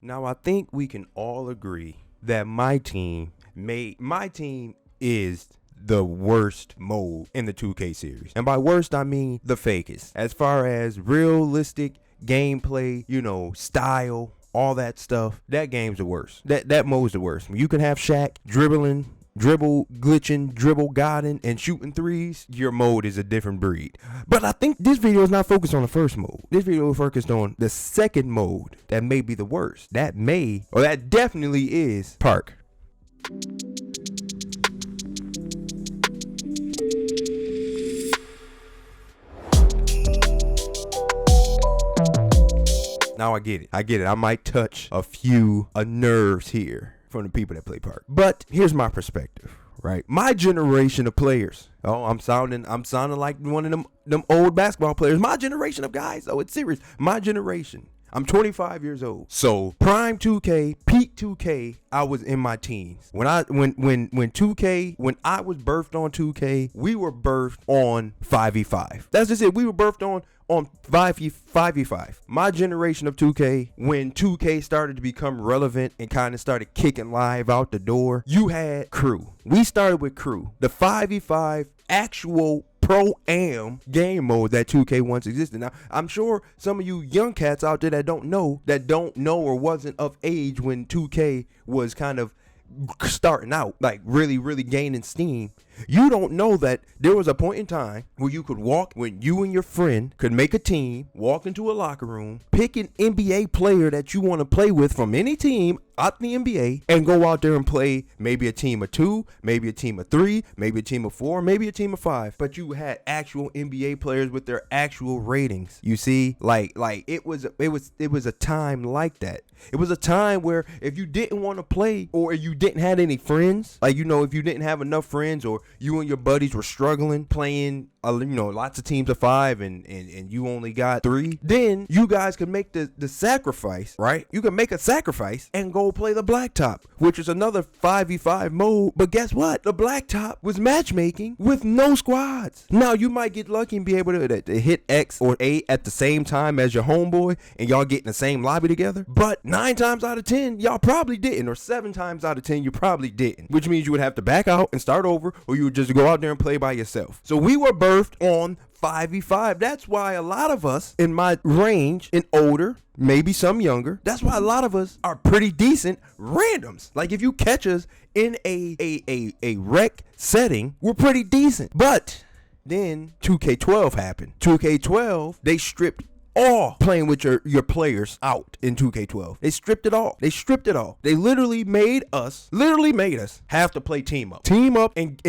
Now, I think we can all agree that my team is the worst mode in the 2K series. And by worst, I mean the fakest. As far as realistic gameplay, style, all that stuff, that game's the worst. That mode's the worst. You can have Shaq dribble, glitching, dribble godding, and shooting threes. Your mode is a different breed. But I think this video is not focused on the first mode. This video is focused on the second mode that may be the worst. That definitely is Park. Now I get it. I might touch a few nerves here from the people that play Park. But here's my perspective, right? My generation of players. Oh, I'm sounding like one of them old basketball players. My generation of guys, though, it's serious. My generation. I'm 25 years old. So prime 2K, peak 2K, I was in my teens. When I was birthed on 2K, we were birthed on 5v5. That's just it. We were birthed on 5v5. My generation of 2K, when 2K started to become relevant and kind of started kicking live out the door, you had crew. We started with crew. The 5v5 actual pro-am game mode that 2K once existed. Now, I'm sure some of you young cats out there that don't know or wasn't of age when 2K was kind of starting out, like really gaining steam. You don't know that there was a point in time where when you and your friend could make a team, walk into a locker room, pick an NBA player that you want to play with from any team out the NBA, and go out there and play maybe a team of 2, maybe a team of 3, maybe a team of 4, maybe a team of 5. But you had actual NBA players with their actual ratings. You see, like it was a time like that. It was a time where if you didn't want to play, or you didn't have any friends, if you didn't have enough friends, or you and your buddies were struggling playing lots of teams of 5 and you only got 3, then you guys could make the sacrifice, right? You can make a sacrifice and go play the blacktop, which is another 5v5 mode. But guess what? The blacktop was matchmaking with no squads. Now, you might get lucky and be able to hit X or A at the same time as your homeboy, and y'all get in the same lobby together. But 9 times out of 10, y'all probably didn't, or 7 times out of 10, you probably didn't, which means you would have to back out and start over, or you would just go out there and play by yourself. So we were birthed on 5v5. That's why a lot of us in my range and older, maybe some younger, that's why a lot of us are pretty decent randoms. Like, if you catch us in a rec setting, we're pretty decent. But then 2K12 happened. 2K12, they stripped all playing with your players out in 2K12. They stripped it all. They literally made us have to play team up and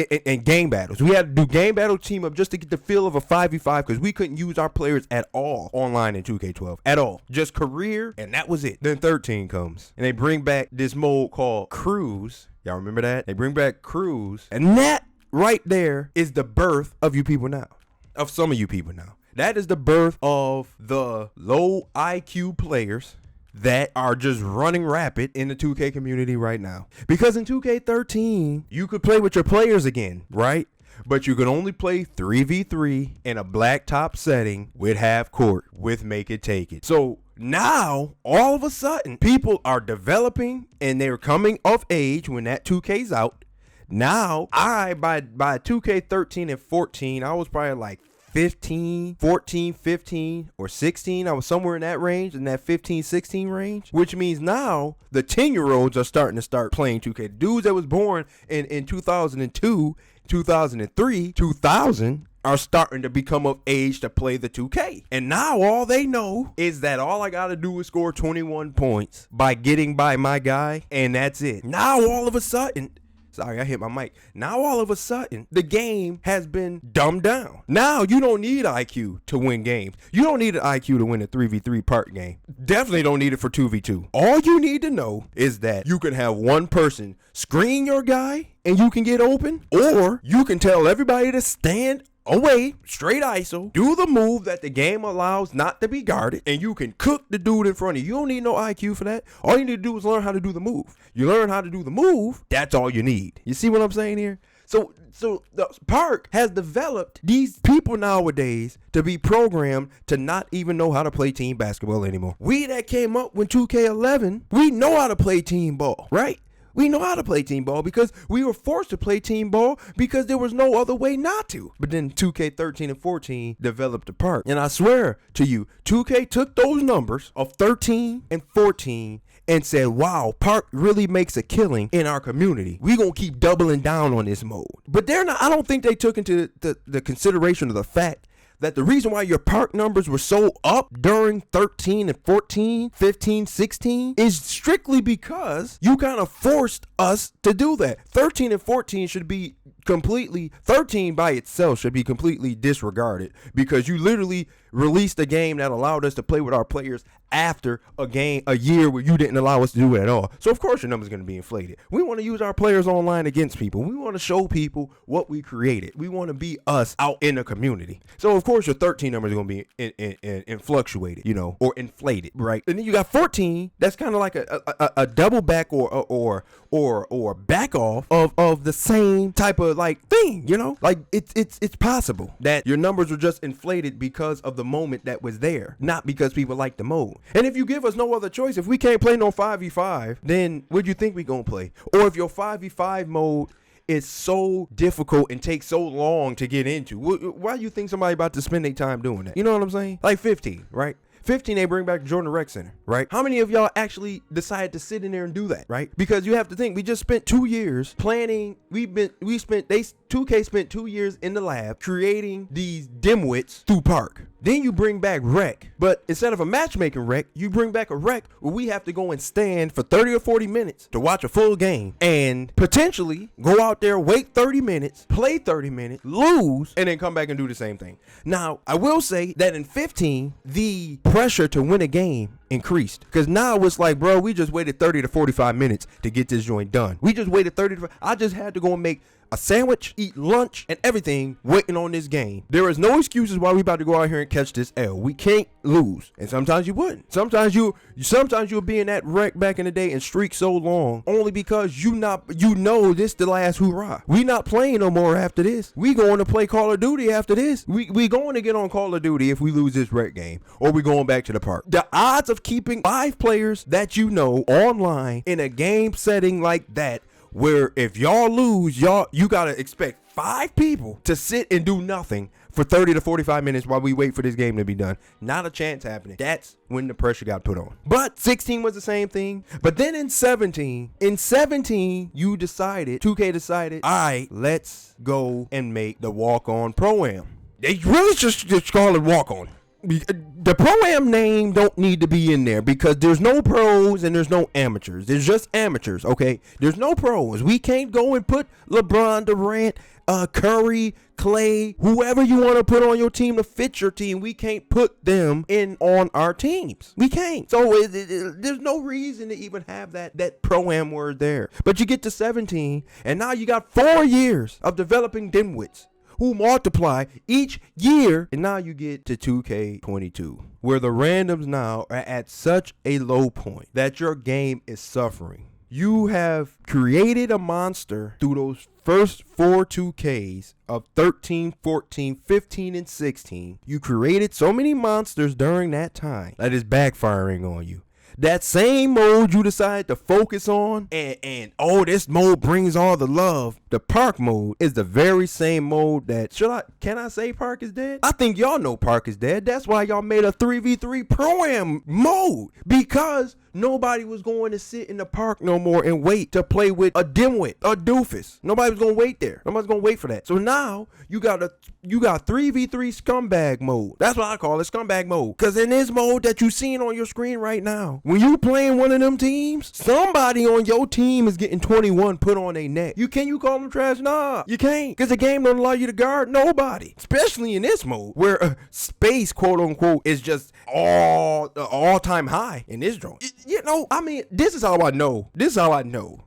game battles. We had to do game battle, team up, just to get the feel of a 5v5, because we couldn't use our players at all online in 2K12 at all. Just career, and that was it. Then 13 comes and they bring back this mode called Cruise. Y'all remember that? They bring back Cruise, and that right there is the birth of you people now, of some of you people now. That is the birth of the low IQ players that are just running rapid in the 2K community right now. Because in 2K13, you could play with your players again, right? But you could only play 3v3 in a blacktop setting with half court, with make it take it. So now, all of a sudden, people are developing and they're coming of age when that 2K's out. Now, by 2K13 and 14, I was probably like 15, or 16. I was somewhere in that range, in that 15, 16 range, which means now the 10-year-olds are starting to playing 2K. Dudes that was born in 2002, 2003, 2000 are starting to become of age to play the 2K. And now all they know is that all I got to do is score 21 points by getting by my guy, and that's it. Now all of a sudden, sorry, I hit my mic. Now, all of a sudden, the game has been dumbed down. Now, you don't need IQ to win games. You don't need an IQ to win a 3v3 part game. Definitely don't need it for 2v2. All you need to know is that you can have one person screen your guy and you can get open, or you can tell everybody to stand away, straight ISO, do the move that the game allows not to be guarded, and you can cook the dude in front of you. You don't need no IQ for that. All you need to do is learn how to do the move. You learn how to do the move, that's all you need. You see what I'm saying here? So the park has developed these people nowadays to be programmed to not even know how to play team basketball anymore. We that came up with 2K11, we know how to play team ball, right? We know how to play team ball because we were forced to play team ball because there was no other way not to. But then 2K13 and 14 developed the park. And I swear to you, 2K took those numbers of 13 and 14 and said, wow, Park really makes a killing in our community. We're going to keep doubling down on this mode. But I don't think they took into the consideration of the fact that the reason why your park numbers were so up during 13 and 14, 15, 16 is strictly because you kind of forced us to do that. 13 and 14 should be 13 by itself should be completely disregarded because you literally released a game that allowed us to play with our players after a year where you didn't allow us to do it at all. So of course your number's going to be inflated. We want to use our players online against people. We want to show people what we created. We want to be us out in the community. So of course your 13 numbers are going to be fluctuated, or inflated, right? And then you got 14. That's kind of like a double back or back off of the same type of like thing, like it's possible that your numbers were just inflated because of the moment that was there, not because people like the mode. And if you give us no other choice, if we can't play no 5v5, then what do you think we gonna play? Or if your 5v5 mode is so difficult and takes so long to get into, why do you think somebody about to spend their time doing that? You know what I'm saying? Like 15, right? 15, they bring back Jordan Rec Center, right? How many of y'all actually decided to sit in there and do that, right? Because you have to think, we just spent 2 years planning. 2K spent 2 years in the lab creating these dimwits through Park. Then you bring back Rec, but instead of a matchmaking Rec, you bring back a Rec where we have to go and stand for 30 or 40 minutes to watch a full game and potentially go out there, wait 30 minutes, play 30 minutes, lose, and then come back and do the same thing. Now, I will say that in 15, the pressure to win a game increased because now it's like, bro, we just waited 30 to 45 minutes to get this joint done. We just waited 30 to, I just had to go and make a sandwich, eat lunch, and everything waiting on this game. There is no excuses why we about to go out here and catch this L. We can't lose. And sometimes you wouldn't. Sometimes you'll be in that wreck back in the day and streak so long only because you know this the last hoorah. We not playing no more after this. We going to play Call of Duty after this. We going to get on Call of Duty if we lose this wreck game, or we going back to the park. The odds of keeping 5 players that you know online in a game setting like that, where if y'all lose, you gotta expect 5 people to sit and do nothing for 30 to 45 minutes while we wait for this game to be done. Not a chance happening. That's when the pressure got put on. But 16 was the same thing. But then in 17, 2K decided, all right, let's go and make the walk-on Pro-Am. They really just call it walk-on. The Pro-Am name don't need to be in there because there's no pros and there's no amateurs. There's just amateurs, okay? There's no pros. We can't go and put LeBron, Durant, Curry, Clay, whoever you want to put on your team to fit your team. We can't put them in on our teams. We can't. So there's no reason to even have that Pro-Am word there. But you get to 17, and now you got 4 years of developing dimwits who multiply each year, and now you get to 2K22, where the randoms now are at such a low point that your game is suffering. You have created a monster through those first 4 2Ks of 13, 14, 15, and 16. You created so many monsters during that time that is backfiring on you. That same mode you decided to focus on and this mode brings all the love. The Park mode is the very same mode that, can I say Park is dead? I think y'all know Park is dead. That's why y'all made a 3v3 Pro-Am mode, because nobody was going to sit in the park no more and wait to play with a dimwit, a doofus. Nobody was going to wait there. Nobody's going to wait for that. So now you got 3v3 scumbag mode. That's what I call it, scumbag mode. Because in this mode that you seeing on your screen right now, when you playing one of them teams, somebody on your team is getting 21 put on their neck. Can you call them trash? Nah, you can't. Because the game don't allow you to guard nobody. Especially in this mode where space, quote unquote, is just all time high in this joint. I mean, this is how I know. This is how I know.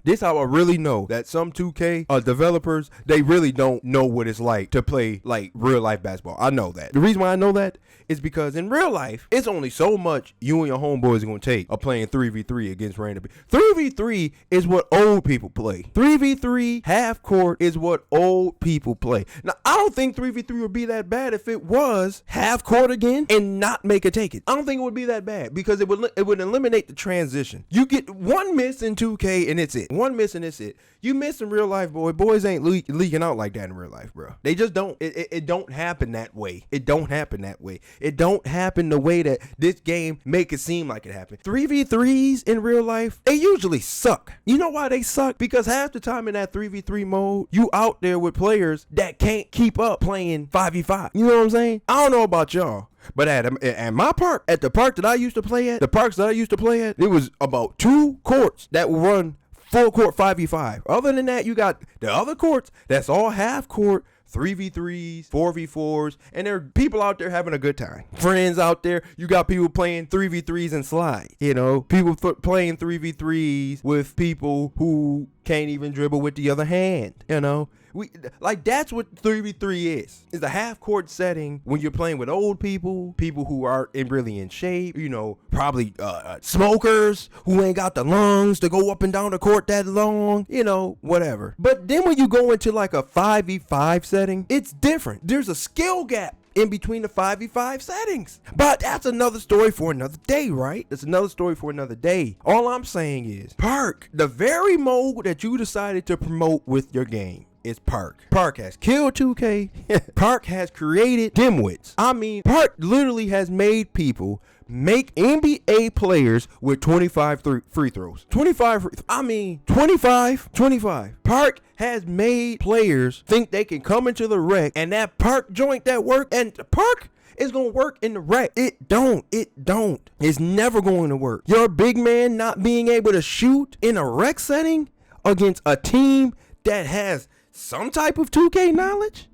This is how I really know that some 2K developers, they really don't know what it's like to play like real life basketball. I know that. The reason why I know that is because in real life, it's only so much you and your homeboys are going to take of playing 3v3 against random people. 3v3 is what old people play. 3v3 half court is what old people play. Now, I don't think 3v3 would be that bad if it was half court again and not make a take it. I don't think it would be that bad because it would eliminate the transition. You get one miss in 2K and it's it. One miss and it's it. You miss in real life, boys ain't leaking out like that in real life, bro. They just don't. It don't happen that way. It don't happen that way. It don't happen the way that this game make it seem like it happened. 3v3s in real life, they usually suck. You know why they suck? Because half the time in that 3v3 mode, you out there with players that can't keep up playing 5v5. You know what I'm saying? I don't know about y'all, but at my park, at the park that I used to play at, it was about 2 courts that would run full court 5v5. Other than that, you got the other courts that's all half court, 3v3s, 4v4s, and there are people out there having a good time. Friends out there, you got people playing 3v3s and slide. People playing 3v3s with people who can't even dribble with the other hand. That's what 3v3 is. It's a half court setting when you're playing with old people who aren't really in shape, probably smokers who ain't got the lungs to go up and down the court that long, whatever. But then when you go into like a 5v5 setting, it's different. There's a skill gap in between the 5v5 settings. But that's another story for another day, right? That's another story for another day. All I'm saying is, Park, the very mode that you decided to promote with your game, is Park. Park has killed 2K. Park has created dimwits. I mean, Park literally has made people make NBA players with 25 free throws. 25. I mean, 25. Park has made players think they can come into the rec and that Park joint that work, and Park is gonna work in the rec. It don't. It's never going to work. Your big man not being able to shoot in a rec setting against a team that has some type of 2K knowledge,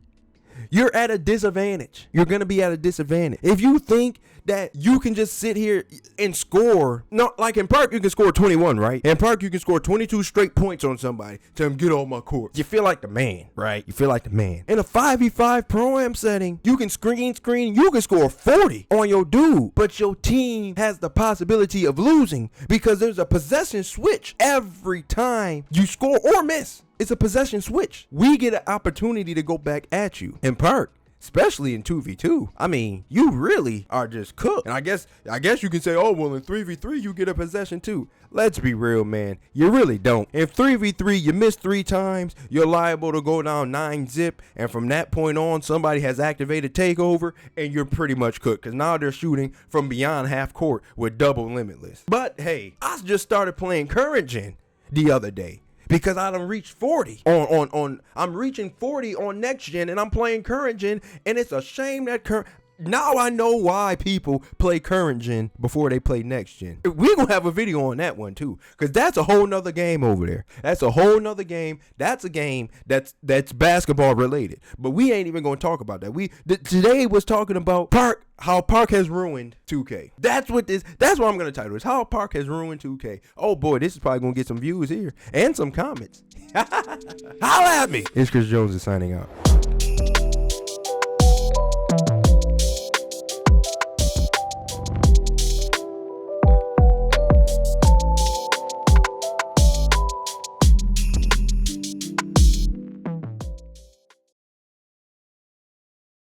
you're at a disadvantage. You're going to be at a disadvantage. If you think that you can just sit here and score, like in Park, you can score 21, right? In Park, you can score 22 straight points on somebody. Tell them, get off my court. You feel like the man, right? You feel like the man. In a 5v5 Pro-Am setting, you can screen, you can score 40 on your dude, but your team has the possibility of losing because there's a possession switch every time you score or miss. It's a possession switch. We get an opportunity to go back at you. In Park, especially in 2v2, I mean, you really are just cooked. And I guess you can say, oh, well, in 3v3, you get a possession too. Let's be real, man. You really don't. In 3v3, you miss 3 times, you're liable to go down 9-zip. And from that point on, somebody has activated takeover and you're pretty much cooked. Because now they're shooting from beyond half court with double limitless. But hey, I just started playing current gen the other day, because I done reached 40 I'm reaching 40 on next gen and I'm playing current gen, and it's a shame that now I know why people play current gen before they play next gen. We're gonna have a video on that one too, because that's a whole nother game over there. That's a whole nother game. That's a game that's basketball related, but we ain't even gonna talk about that. Today was talking about Park, how Park has ruined 2K. That's what I'm gonna title this. How Park has ruined 2K. Oh boy, this is probably gonna get some views here and some comments. Holla at me. It's Chris Jones is signing out.